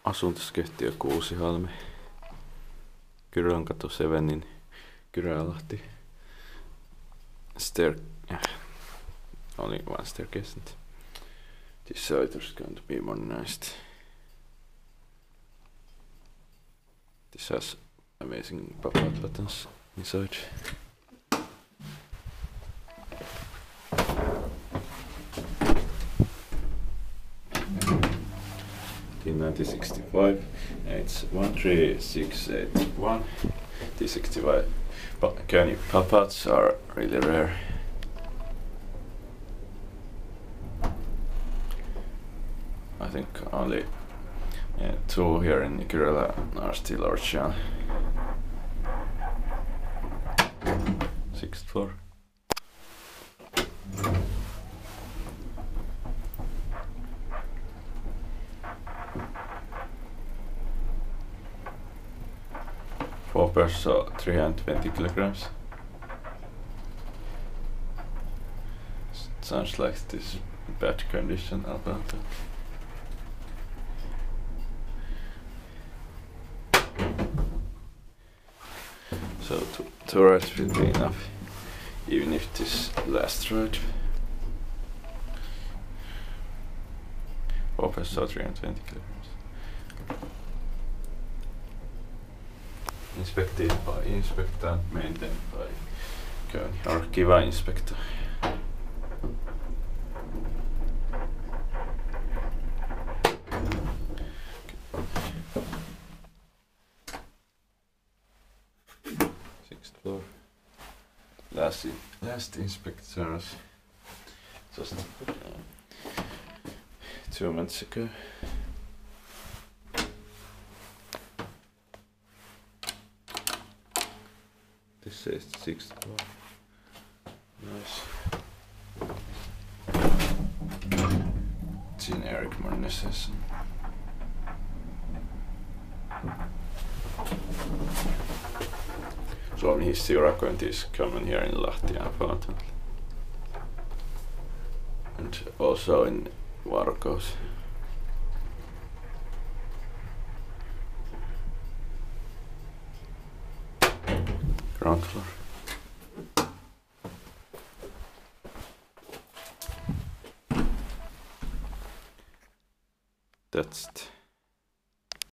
asuntoskeittiö Kuusihalme. Kyrölänkatu 7, Kyrölahti. Only one staircase. This side is going to be modernized. This has amazing pop-out buttons inside. In 1965, it's 13681. T65 Kone Pop-Outs are really rare. I think only 2 here in Kyrölänkatu are still original. 6th floor. Four person, 320 kilograms. Sounds like this bad condition about it. So two rides will be enough, even if this last ride. 4 person, 320 kilograms. Inspected by inspector, maintained by Kone, or Kiva inspector. Sixth floor. Last inspectors just 2 months ago. This says 6th floor. Nice. Generic modernization. Suomen hissiurakointi is common here in Lahti, unfortunately. And also in Varkaus. Ground floor. That's it.